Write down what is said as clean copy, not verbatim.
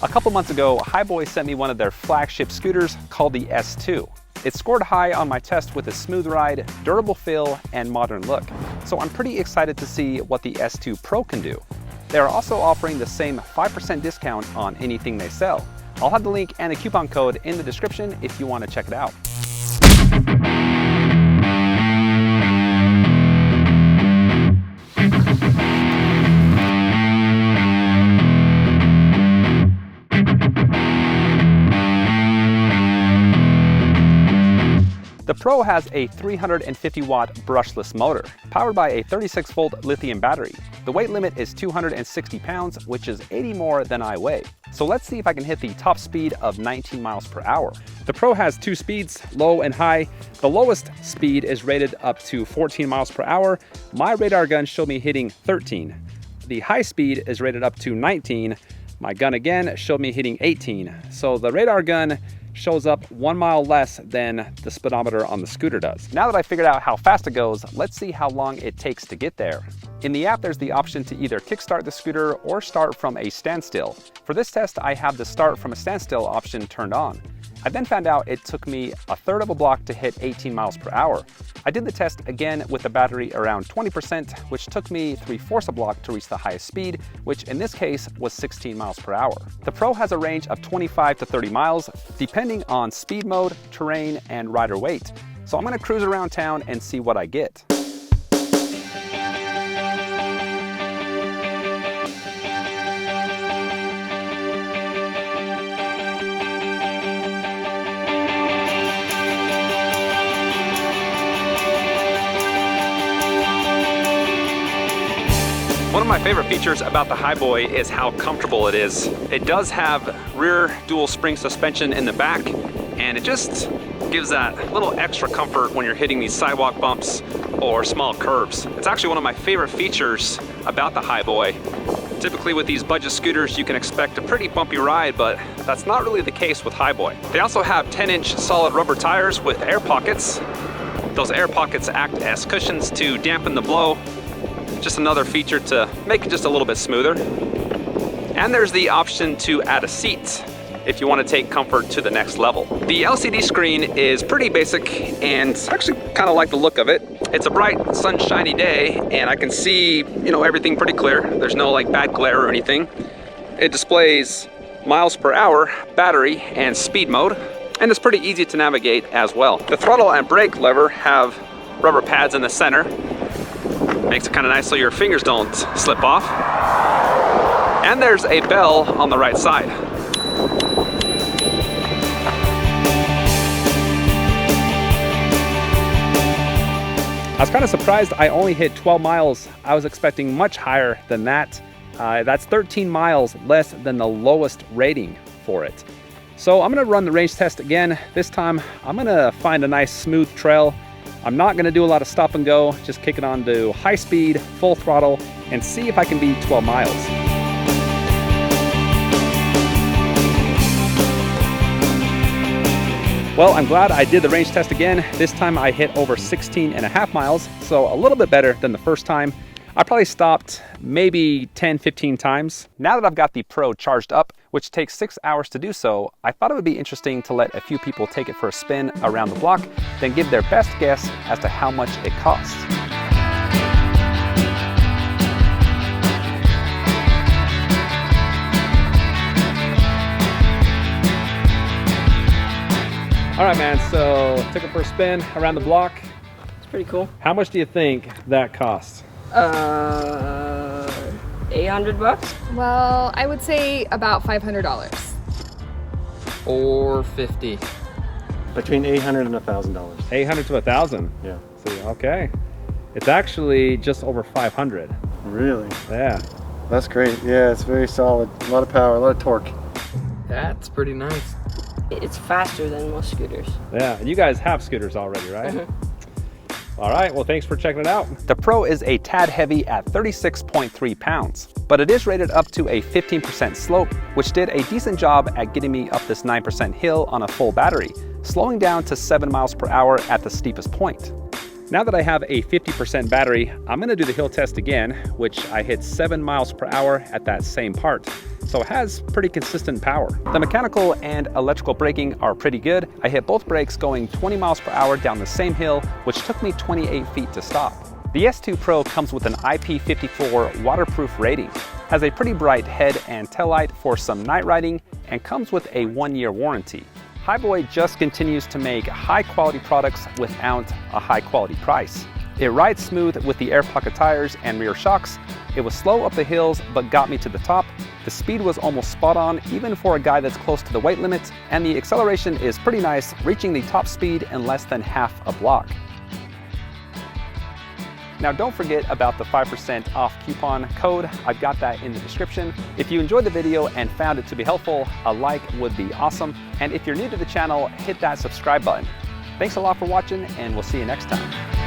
A couple months ago, Hiboy sent me one of their flagship scooters called the S2. It scored high on my test with a smooth ride, durable feel, and modern look. So I'm pretty excited to see what the S2 Pro can do. They are also offering the same 5% discount on anything they sell. I'll have the link and a coupon code in the description if you want to check it out. The Pro has a 350-watt brushless motor, powered by a 36-volt lithium battery. The weight limit is 260 pounds, which is 80 more than I weigh. So let's see if I can hit the top speed of 19 miles per hour. The Pro has two speeds, low and high. The lowest speed is rated up to 14 miles per hour. My radar gun showed me hitting 13. The high speed is rated up to 19. My gun again showed me hitting 18. So the radar gun shows up 1 mile less than the speedometer on the scooter does. Now that I figured out how fast it goes, let's see how long it takes to get there. In the app, there's the option to either kickstart the scooter or start from a standstill. For this test, I have the start from a standstill option turned on. I then found out it took me a third of a block to hit 18 miles per hour. I did the test again with the battery around 20%, which took me 3/4 a block to reach the highest speed, which in this case was 16 miles per hour. The Pro has a range of 25 to 30 miles, depending on speed mode, terrain, and rider weight. So I'm gonna cruise around town and see what I get. One of my favorite features about the Hiboy is how comfortable it is. It does have rear dual spring suspension in the back, and it just gives that little extra comfort when you're hitting these sidewalk bumps or small curves. It's actually one of my favorite features about the Hiboy. Typically with these budget scooters, you can expect a pretty bumpy ride, but that's not really the case with Hiboy. They also have 10-inch solid rubber tires with air pockets. Those air pockets act as cushions to dampen the blow. Just another feature to make it just a little bit smoother. And there's the option to add a seat if you want to take comfort to the next level. The LCD screen is pretty basic and actually kind of like the look of it. It's a bright, sunshiny day and I can see, everything pretty clear. There's no like bad glare or anything. It displays miles per hour, battery, and speed mode, and it's pretty easy to navigate as well. The throttle and brake lever have rubber pads in the center. Makes it kind of nice so your fingers don't slip off. And there's a bell on the right side. I was kind of surprised I only hit 12 miles. I was expecting much higher than that. That's 13 miles less than the lowest rating for it. So I'm gonna run the range test again. This time I'm gonna find a nice smooth trail. I'm not gonna do a lot of stop and go, just kick it on to high speed, full throttle, and see if I can beat 12 miles. Well, I'm glad I did the range test again. This time I hit over 16.5 miles, so a little bit better than the first time. I probably stopped maybe 10, 15 times. Now that I've got the Pro charged up, which takes 6 hours to do so, I thought it would be interesting to let a few people take it for a spin around the block, then give their best guess as to how much it costs. All right, man, so took it for a spin around the block. It's pretty cool. How much do you think that costs? 800 bucks? Well, I would say about $500. Or 50. Between $800 and $1,000. 800 to 1,000. Yeah. See, okay. It's actually just over 500. Really? Yeah. That's great. Yeah, it's very solid. A lot of power, a lot of torque. That's pretty nice. It's faster than most scooters. Yeah, and you guys have scooters already, right? All right, well, thanks for checking it out. The Pro is a tad heavy at 36.3 pounds, but it is rated up to a 15% slope, which did a decent job at getting me up this 9% hill on a full battery, slowing down to 7 miles per hour at the steepest point. Now that I have a 50% battery, I'm gonna do the hill test again, which I hit 7 miles per hour at that same part. so it has pretty consistent power. The mechanical and electrical braking are pretty good. I hit both brakes going 20 miles per hour down the same hill, which took me 28 feet to stop. The S2 Pro comes with an IP54 waterproof rating, has a pretty bright head and tail light for some night riding, and comes with a 1-year warranty. Hiboy just continues to make high quality products without a high quality price. It rides smooth with the air pocket tires and rear shocks. It was slow up the hills, but got me to the top. The speed was almost spot on, even for a guy that's close to the weight limit, and the acceleration is pretty nice, reaching the top speed in less than half a block. Now don't forget about the 5% off coupon code. I've got that in the description. If you enjoyed the video and found it to be helpful, a like would be awesome. And if you're new to the channel, hit that subscribe button. Thanks a lot for watching, and we'll see you next time.